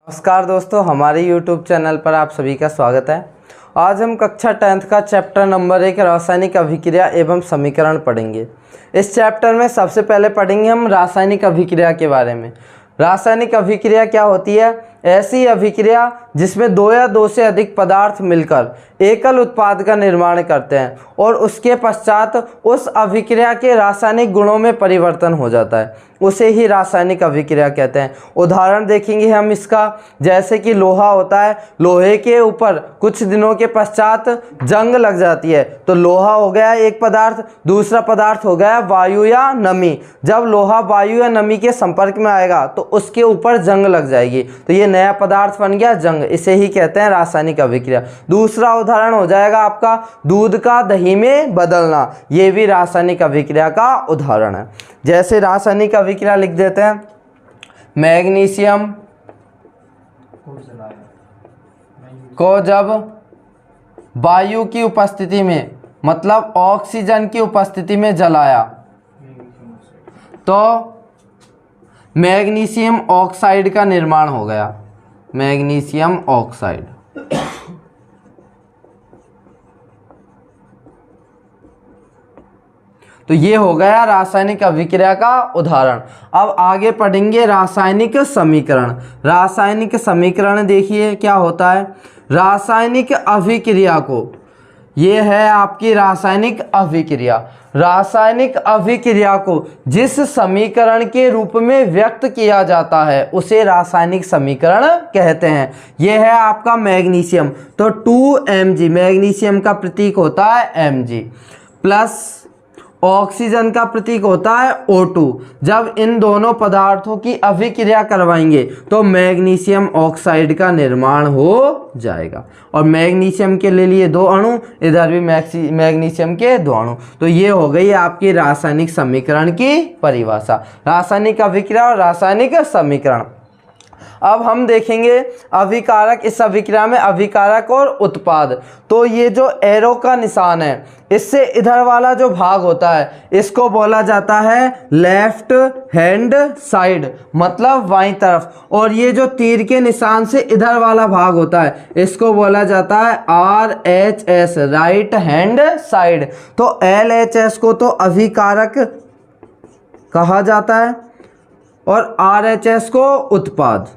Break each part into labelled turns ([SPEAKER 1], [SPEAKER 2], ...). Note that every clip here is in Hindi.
[SPEAKER 1] नमस्कार दोस्तों, हमारे YouTube चैनल पर आप सभी का स्वागत है। आज हम कक्षा 10th का चैप्टर नंबर 1 रासायनिक अभिक्रिया एवं समीकरण पढ़ेंगे। इस चैप्टर में सबसे पहले पढ़ेंगे हम रासायनिक अभिक्रिया के बारे में। रासायनिक अभिक्रिया क्या होती है? ऐसी अभिक्रिया जिसमें दो या दो से अधिक पदार्थ मिलकर एकल उत्पाद का निर्माण करते हैं और उसके पश्चात उस अभिक्रिया के रासायनिक गुणों में परिवर्तन हो जाता है, उसे ही रासायनिक अभिक्रिया कहते हैं। उदाहरण देखेंगे हम इसका, जैसे कि लोहा होता है, लोहे के ऊपर कुछ दिनों के पश्चात जंग लग जाती है तो लोहा हो गया एक पदार्थ, दूसरा पदार्थ हो गया वायु या नमी। जब लोहा वायु या नमी के संपर्क में आएगा तो उसके ऊपर जंग लग जाएगी, तो ये नया पदार्थ बन गया जंग, इसे ही कहते हैं रासायनिक अभिक्रिया। दूसरा उदाहरण हो जाएगा आपका दूध का दही में बदलना, ये भी रासायनिक अभिक्रिया का उदाहरण है। जैसे रासायनिक अभिक्रिया लिख देते हैं, मैग्नीशियम को जब वायु की उपस्थिति में, मतलब ऑक्सीजन की उपस्थिति में जलाया तो मैग्नीशियम ऑक्साइड का निर्माण हो गया, मैग्नीशियम ऑक्साइड। तो ये हो गया रासायनिक अभिक्रिया का उदाहरण। अब आगे पढ़ेंगे रासायनिक समीकरण। रासायनिक समीकरण देखिए क्या होता है। रासायनिक अभिक्रिया को, ये है आपकी रासायनिक अभिक्रिया। रासायनिक अभिक्रिया को जिस समीकरण के रूप में व्यक्त किया जाता है उसे रासायनिक समीकरण कहते हैं। यह है आपका मैग्नीशियम, तो 2Mg, मैग्नीशियम का प्रतीक होता है Mg, प्लस ऑक्सीजन का प्रतीक होता है O2। जब इन दोनों पदार्थों की अभिक्रिया करवाएंगे तो मैग्नीशियम ऑक्साइड का निर्माण हो जाएगा। और मैग्नीशियम के ले लिए 2 अणु, इधर भी मैग्नीशियम के 2 अणु। तो ये हो गई आपकी रासायनिक समीकरण की परिभाषा, रासायनिक अभिक्रिया और रासायनिक समीकरण। अब हम देखेंगे अभिकारक। इस अभिक्रिया में अभिकारक और उत्पाद, तो ये जो एरो का निशान है इससे इधर वाला जो भाग होता है इसको बोला जाता है लेफ्ट हैंड साइड, मतलब बाईं तरफ। और ये जो तीर के निशान से इधर वाला भाग होता है इसको बोला जाता है RHS, राइट हैंड साइड। तो LHS को तो अभिकारक कहा जाता है और RHS को उत्पाद।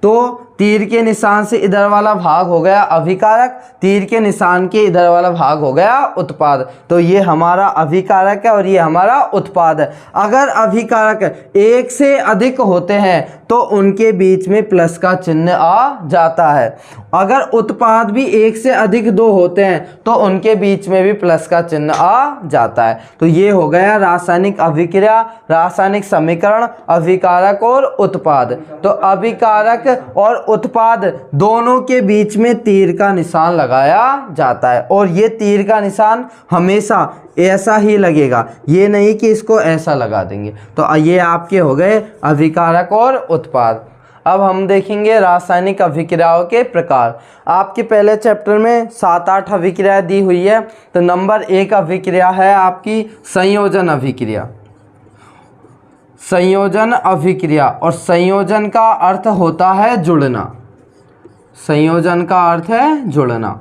[SPEAKER 1] तो तीर के निशान से इधर वाला भाग हो गया अभिकारक, तीर के निशान के इधर वाला भाग हो गया उत्पाद। तो ये हमारा अभिकारक है और ये हमारा उत्पाद है। अगर अभिकारक एक से अधिक होते हैं तो उनके बीच में प्लस का चिन्ह आ जाता है। अगर उत्पाद भी एक से अधिक 2 होते हैं तो उनके बीच में भी प्लस का चिन्ह आ जाता है। तो ये हो गया रासायनिक अभिक्रिया, रासायनिक समीकरण, अभिकारक और उत्पाद। तो अभिकारक और उत्पाद दोनों के बीच में तीर का निशान लगाया जाता है और ये तीर का निशान हमेशा ऐसा ही लगेगा, ये नहीं कि इसको ऐसा लगा देंगे। तो ये आपके हो गए अभिकारक और उत्पाद। अब हम देखेंगे रासायनिक अभिक्रियाओं के प्रकार। आपके पहले चैप्टर में 7-8 अभिक्रियाएं दी हुई है। तो नंबर 1 अभिक्रिया है आपकी संयोजन अभिक्रिया। संयोजन अभिक्रिया, और संयोजन का अर्थ होता है जुड़ना। संयोजन का अर्थ है जुड़ना।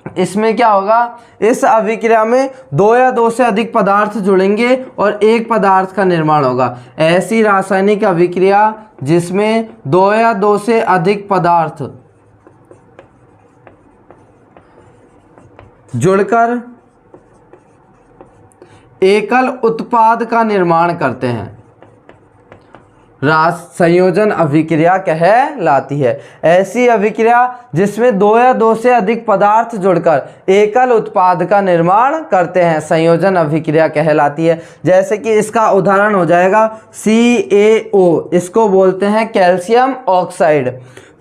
[SPEAKER 1] इसमें क्या होगा, इस अभिक्रिया में 2 या 2 से अधिक पदार्थ जुड़ेंगे और एक पदार्थ का निर्माण होगा। ऐसी रासायनिक अभिक्रिया जिसमें 2 या 2 से अधिक पदार्थ जुड़कर एकल उत्पाद का निर्माण करते हैं, संयोजन अभिक्रिया कहलाती है। ऐसी अभिक्रिया जिसमें 2 या 2 से अधिक पदार्थ जुड़कर एकल उत्पाद का निर्माण करते हैं संयोजन अभिक्रिया कहलाती है। जैसे कि इसका उदाहरण हो जाएगा CaO, इसको बोलते हैं कैल्शियम ऑक्साइड,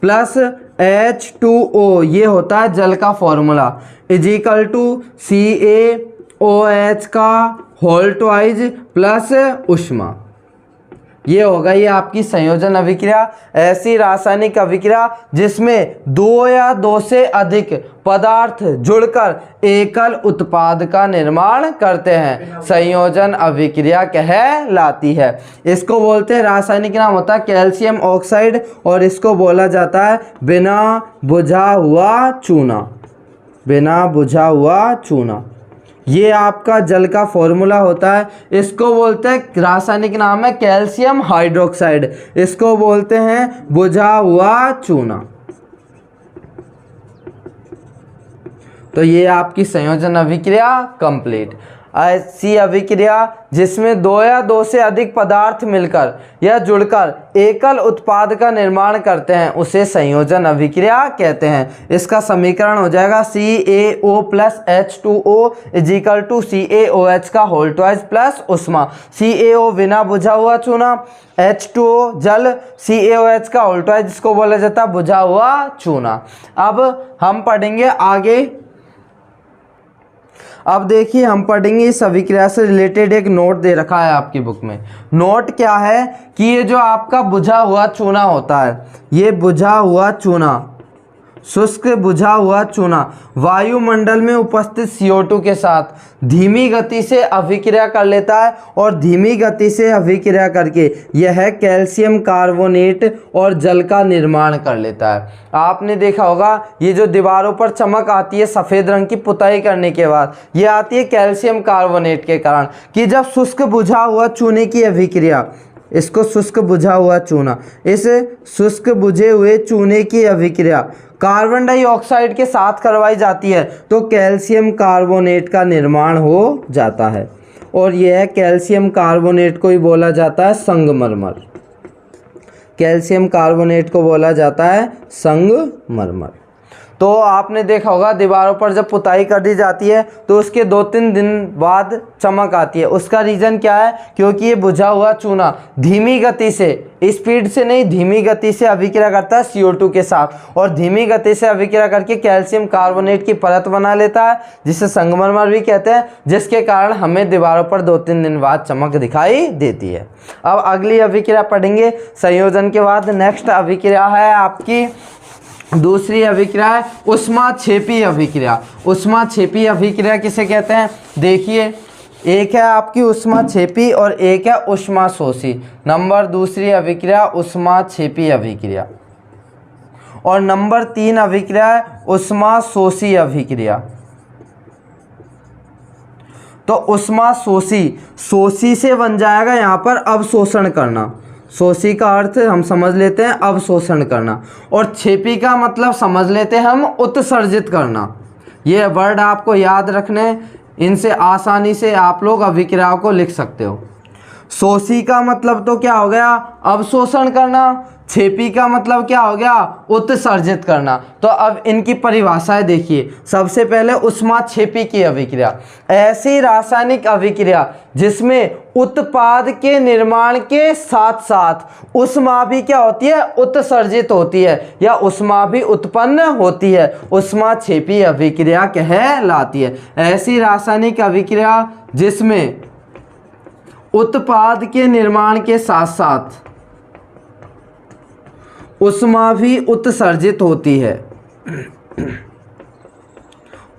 [SPEAKER 1] प्लस H2O, ये होता है जल का फॉर्मूला, इजिकल टू CaOH का होल ट्वाइज प्लस ऊष्मा। ये हो गई आपकी संयोजन अभिक्रिया। ऐसी रासायनिक अभिक्रिया जिसमें दो या दो से अधिक पदार्थ जुड़कर एकल उत्पाद का निर्माण करते हैं संयोजन अभिक्रिया कहलाती है। इसको बोलते हैं, रासायनिक नाम होता है कैल्शियम ऑक्साइड, और इसको बोला जाता है बिना बुझा हुआ चूना। बिना बुझा हुआ चूना, ये आपका जल का फॉर्मूला होता है। इसको बोलते हैं, रासायनिक नाम है कैल्शियम हाइड्रोक्साइड, इसको बोलते हैं बुझा हुआ चूना। तो ये आपकी संयोजन अभिक्रिया कंप्लीट। ऐसी अभिक्रिया जिसमें दो या दो से अधिक पदार्थ मिलकर या जुड़कर एकल उत्पाद का निर्माण करते हैं उसे संयोजन अभिक्रिया कहते हैं। इसका समीकरण हो जाएगा CaO plus H2O is equal to CaOH का होल ट्वाइस प्लस उष्मा। CaO बिना बुझा हुआ चूना, H2O जल, CaOH का होल ट्वाइस जिसको बोला जाता है बुझा हुआ चूना। अब हम पढ़ेंगे आगे। अब देखिए हम पढ़ेंगे इस अभिक्रिया से रिलेटेड एक नोट दे रखा है आपकी बुक में। नोट क्या है कि ये जो आपका बुझा हुआ चूना होता है, ये बुझा हुआ चूना, शुष्क बुझा हुआ चूना वायुमंडल में उपस्थित CO2 के साथ धीमी गति से अभिक्रिया कर लेता है, और धीमी गति से अभिक्रिया करके यह कैल्शियम कार्बोनेट और जल का निर्माण कर लेता है। आपने देखा होगा ये जो दीवारों पर चमक आती है सफ़ेद रंग की पुताई करने के बाद, ये आती है कैल्शियम कार्बोनेट के कारण, कि जब शुष्क बुझा हुआ चूने की अभिक्रिया, इसको शुष्क बुझा हुआ चूना, इस शुष्क बुझे हुए चूने की अभिक्रिया कार्बन डाइऑक्साइड के साथ करवाई जाती है तो कैल्शियम कार्बोनेट का निर्माण हो जाता है, और यह कैल्शियम कार्बोनेट को ही बोला जाता है संगमरमर। कैल्शियम कार्बोनेट को बोला जाता है संगमरमर। तो आपने देखा होगा दीवारों पर जब पुताई कर दी जाती है तो उसके 2-3 दिन बाद चमक आती है। उसका रीज़न क्या है? क्योंकि ये बुझा हुआ चूना धीमी गति से, स्पीड से नहीं, धीमी गति से अभिक्रिया करता है CO2 के साथ, और धीमी गति से अभिक्रिया करके कैल्शियम कार्बोनेट की परत बना लेता है जिसे संगमरमर भी कहते हैं, जिसके कारण हमें दीवारों पर 2-3 दिन बाद चमक दिखाई देती है। अब अगली अभिक्रिया पढ़ेंगे संयोजन के बाद। नेक्स्ट अभिक्रिया है आपकी दूसरी अभिक्रिया है ऊष्माक्षेपी अभिक्रिया। ऊष्माक्षेपी अभिक्रिया किसे कहते हैं? देखिए, एक है आपकी ऊष्माक्षेपी और एक है ऊष्माशोषी। नंबर दूसरी अभिक्रिया ऊष्माक्षेपी अभिक्रिया, और नंबर 3 अभिक्रिया है ऊष्माशोषी अभिक्रिया। तो ऊष्माशोषी, शोषी से बन जाएगा यहाँ पर अवशोषण करना। शोषी का अर्थ हम समझ लेते हैं अवशोषण करना, और क्षेपी का मतलब समझ लेते हैं हम उत्सर्जित करना। ये वर्ड आपको याद रखने, इनसे आसानी से आप लोग अभिक्रियाओं को लिख सकते हो। शोषी का मतलब तो क्या हो गया? अवशोषण करना। क्षेपी का मतलब क्या हो गया? उत्सर्जित करना। तो अब इनकी परिभाषाएं देखिए। सबसे पहले ऊष्माक्षेपी की अभिक्रिया, ऐसी रासायनिक अभिक्रिया जिसमें उत्पाद के निर्माण के साथ साथ ऊष्मा भी क्या होती है? उत्सर्जित होती है, या ऊष्मा भी उत्पन्न होती है, ऊष्माक्षेपी अभिक्रिया कहलाती है। ऐसी रासायनिक अभिक्रिया जिसमें उत्पाद के निर्माण के साथ साथ ऊष्मा भी उत्सर्जित होती है,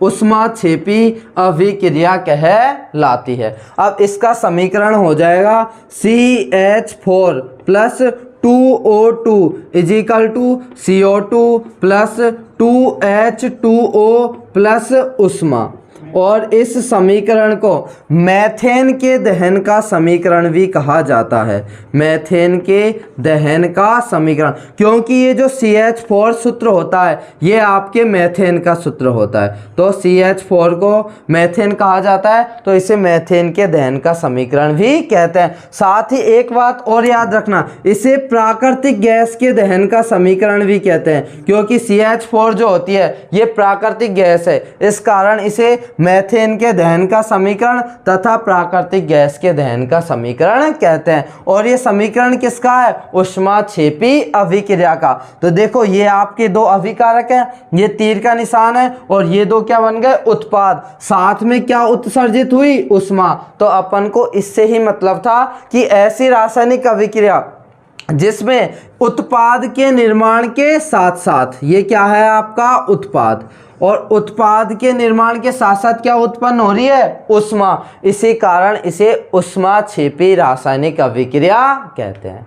[SPEAKER 1] ऊष्माक्षेपी अभिक्रिया कहलाती है। अब इसका समीकरण हो जाएगा CH4 plus 2O2 is equal to CO2 plus 2H2O plus ऊष्मा। और इस समीकरण को मैथेन के दहन का समीकरण भी कहा जाता है। मैथेन के दहन का समीकरण, क्योंकि ये जो CH4 सूत्र होता है ये आपके मैथेन का सूत्र होता है, तो CH4 को मैथेन कहा जाता है, तो इसे मैथेन के दहन का समीकरण भी कहते हैं। साथ ही एक बात और याद रखना, इसे प्राकृतिक गैस के दहन का समीकरण भी कहते हैं, क्योंकि CH4 जो होती है ये प्राकृतिक गैस है, इस कारण इसे मेथेन के दहन का समीकरण तथा प्राकृतिक गैस के दहन का समीकरण कहते हैं। और ये समीकरण किसका है? ऊष्माक्षेपी अभिक्रिया का। तो देखो ये आपके दो अभिकारक हैं, ये तीर का निशान है, और ये दो क्या बन गए? उत्पाद। साथ में क्या उत्सर्जित हुई? ऊष्मा। तो अपन को इससे ही मतलब था कि ऐसी रासायनिक अभिक्रिया जिसमें उत्पाद के निर्माण के साथ साथ, ये क्या है आपका? उत्पाद, और उत्पाद के निर्माण के साथ साथ क्या उत्पन्न हो रही है? ऊष्मा। इसी कारण इसे ऊष्माक्षेपी रासायनिक अभिक्रिया कहते हैं।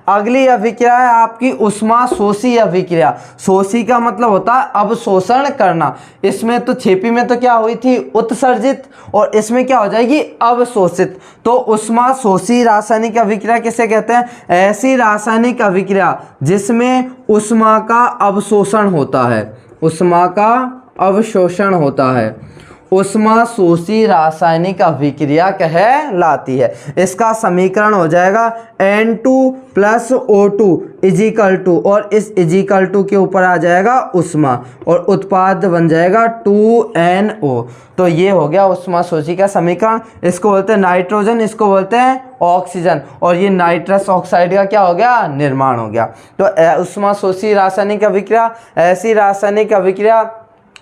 [SPEAKER 1] अगली अभिक्रिया है आपकी ऊष्मा शोषी अभिक्रिया। शोषी का मतलब होता है अवशोषण करना। इसमें तो छेपी में तो क्या हुई थी? उत्सर्जित, और इसमें क्या हो जाएगी? अवशोषित। तो ऊष्मा शोषी रासायनिक अभिक्रिया किसे कहते हैं? ऐसी रासायनिक अभिक्रिया जिसमें ऊष्मा का अवशोषण होता है, ऊष्मा का अवशोषण होता है, ऊष्मा शोषी रासायनिक अभिक्रिया कहलाती है। इसका समीकरण हो जाएगा N2 + O2 = और इस = के ऊपर आ जाएगा ऊष्मा, और उत्पाद बन जाएगा 2NO। तो ये हो गया ऊष्मा शोषी का समीकरण। इसको बोलते हैं नाइट्रोजन, इसको बोलते हैं ऑक्सीजन, और ये नाइट्रस ऑक्साइड का क्या हो गया? निर्माण हो गया। तो ऊष्मा शोषी रासायनिक अभिक्रिया ऐसी रासायनिक अभिक्रिया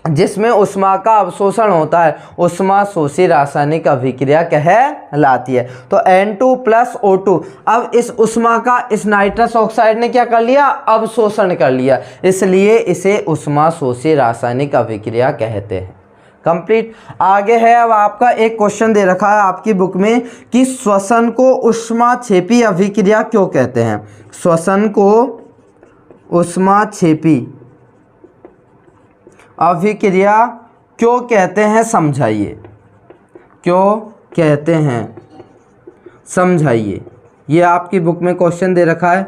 [SPEAKER 1] जिसमें ऊष्मा का अवशोषण होता है, ऊष्मा शोषी रासायनिक अभिक्रिया कहलाती है। तो N2 + O2, अब इस ऊष्मा का इस नाइट्रस ऑक्साइड ने क्या कर लिया? अवशोषण कर लिया, इसलिए इसे ऊष्मा शोषी रासायनिक अभिक्रिया कहते हैं। कंप्लीट। आगे है अब आपका एक क्वेश्चन दे रखा है आपकी बुक में कि श्वसन को ऊष्माक्षेपी अभिक्रिया क्यों कहते हैं? श्वसन को ऊष्माक्षेपी अभिक्रिया क्यों कहते हैं, समझाइए। क्यों कहते हैं, समझाइए। ये आपकी बुक में क्वेश्चन दे रखा है।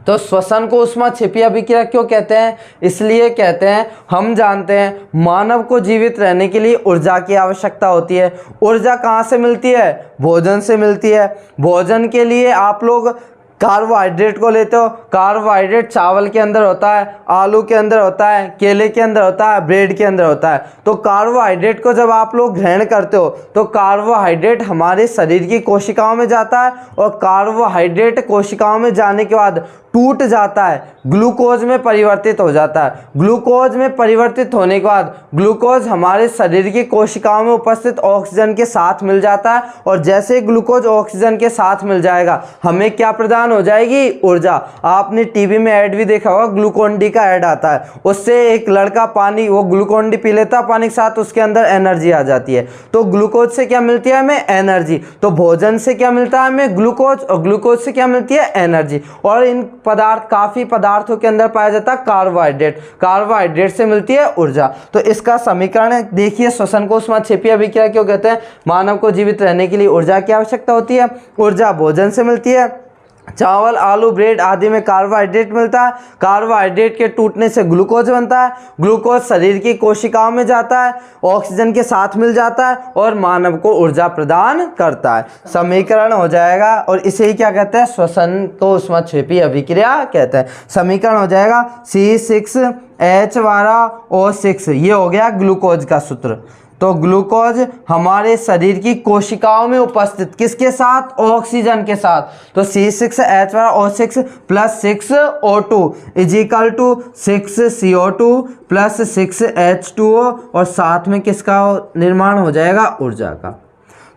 [SPEAKER 1] तो श्वसन को ऊष्माक्षेपी अभिक्रिया क्यों कहते हैं? इसलिए कहते हैं, हम जानते हैं मानव को जीवित रहने के लिए ऊर्जा की आवश्यकता होती है। ऊर्जा कहाँ से मिलती है? भोजन से मिलती है। भोजन के लिए आप लोग कार्बोहाइड्रेट को लेते हो। कार्बोहाइड्रेट चावल के अंदर होता है, आलू के अंदर होता है, केले के अंदर होता है, ब्रेड के अंदर होता है। तो कार्बोहाइड्रेट को जब आप लोग ग्रहण करते हो तो कार्बोहाइड्रेट हमारे शरीर की कोशिकाओं में जाता है, और कार्बोहाइड्रेट कोशिकाओं में जाने के बाद टूट जाता है, ग्लूकोज में परिवर्तित हो जाता है। ग्लूकोज में परिवर्तित होने के बाद ग्लूकोज हमारे शरीर की कोशिकाओं में उपस्थित ऑक्सीजन के साथ मिल जाता है, और जैसे ग्लूकोज ऑक्सीजन के साथ मिल जाएगा हमें क्या प्रदान हो जाएगी? ऊर्जा। आपने टीवी में ऐड भी देखा होगा, ग्लूकोन डी का ऐड आता है, उससे एक लड़का पानी, वो ग्लूकोन डी पी लेता है पानी के साथ, उसके अंदर एनर्जी आ जाती है। तो ग्लूकोज से क्या मिलती है हमें? एनर्जी। तो भोजन से क्या मिलता है हमें? ग्लूकोज, और ग्लूकोज से क्या मिलती है? एनर्जी। और इन पदार्थ, काफी पदार्थों के अंदर पाया जाता है कार्बोहाइड्रेट, कार्बोहाइड्रेट से मिलती है ऊर्जा। तो इसका समीकरण देखिए, श्वसन को ऊष्माक्षेपी अभिक्रिया क्यों कहते हैं? मानव को जीवित रहने के लिए ऊर्जा की आवश्यकता होती है। ऊर्जा भोजन से मिलती है, चावल, आलू, ब्रेड आदि में कार्बोहाइड्रेट मिलता है। कार्बोहाइड्रेट के टूटने से ग्लूकोज बनता है। ग्लूकोज शरीर की कोशिकाओं में जाता है, ऑक्सीजन के साथ मिल जाता है, और मानव को ऊर्जा प्रदान करता है। समीकरण हो जाएगा, और इसे ही क्या कहते हैं? श्वसन को ऊष्माक्षेपी अभिक्रिया कहते हैं। समीकरण हो जाएगा C6H12O6। ये हो गया ग्लूकोज का सूत्र। तो ग्लूकोज हमारे शरीर की कोशिकाओं में उपस्थित किसके साथ? ऑक्सीजन के साथ। तो C6H12O6 + 6O2 = 6CO2 + 6H2O, और साथ में किसका निर्माण हो जाएगा? ऊर्जा का।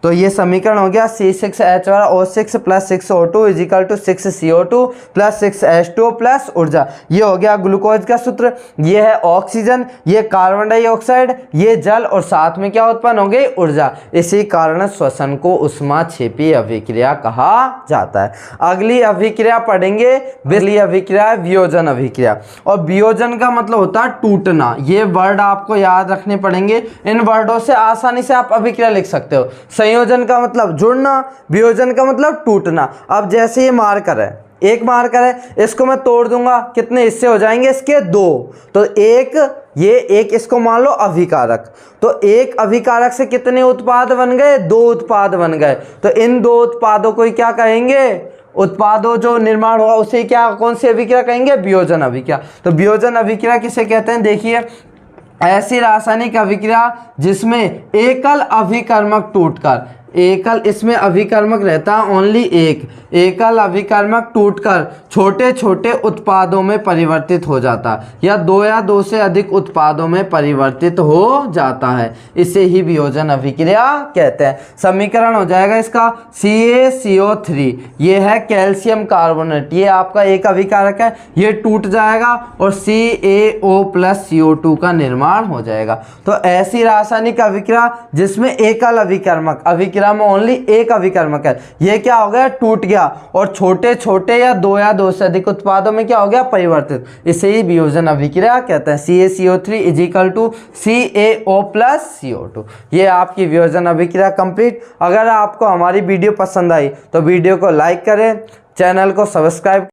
[SPEAKER 1] तो ये समीकरण हो गया C6H12O6 + 6O2 = 6CO2 + 6H2O + ऊर्जा। ये हो गया ग्लूकोज का सूत्र। ये है ऑक्सीजन, ये कार्बन डाइऑक्साइड, ये जल, और साथ में क्या उत्पन्न हो गई? ऊर्जा। इसी कारण श्वसन को ऊष्माक्षेपी अभिक्रिया कहा जाता है। अगली अभिक्रिया पढ़ेंगे, अगली अभिक्रिया है वियोजन अभिक्रिया। और वियोजन का मतलब होता है टूटना। ये वर्ड आपको याद रखने पड़ेंगे, इन वर्डों से आसानी से आप अभिक्रिया लिख सकते हो। संयोजन का मतलब जुड़ना, वियोजन का मतलब टूटना। अब जैसे ये मार्कर है, एक मार्कर है, इसको मैं तोड़ दूंगा, कितने हिस्से हो जाएंगे इसके? 2। तो एक, ये एक, इसको मान लो अभिकारक। तो एक अभिकारक से कितने उत्पाद बन गए? 2 उत्पाद बन गए। तो इन 2 उत्पादों को क्या कहेंगे? उत्पादों जो निर्माण हुआ उसे क्या, कौन सी अभिक्रिया कहेंगे? वियोजन अभिक्रिया। तो वियोजन अभिक्रिया किसे कहते हैं? देखिए, ऐसी रासायनिक अभिक्रिया जिसमें एकल अभिकर्मक टूटकर, एकल इसमें अभिकर्मक रहता है ओनली एक, एकल अभिकर्मक टूटकर छोटे छोटे उत्पादों में परिवर्तित हो जाता है या दो से अधिक उत्पादों में परिवर्तित हो जाता है, इसे ही वियोजन अभिक्रिया कहते हैं। समीकरण हो जाएगा इसका CaCO3, ये है कैल्शियम कार्बोनेट, ये आपका एक अभिकारक है, ये टूट जाएगा और CaO+CO2 का निर्माण हो जाएगा। तो ऐसी रासायनिक अभिक्रिया जिसमें एकल अभिकर्मक, अभिक्रिया में ओनली एक अभिकर्मक है, ये क्या हो गया, टूट गया और छोटे छोटे या दो से अधिक उत्पादों में क्या हो गया, परिवर्तित, इसे ही वियोजन अभिक्रिया कहते हैं। CaCO3 CaO+CO2, ये आपकी वियोजन अभिक्रिया कंप्लीट। अगर आपको हमारी वीडियो पसंद आई तो वीडियो को लाइक करें, चैनल को सब्सक्राइब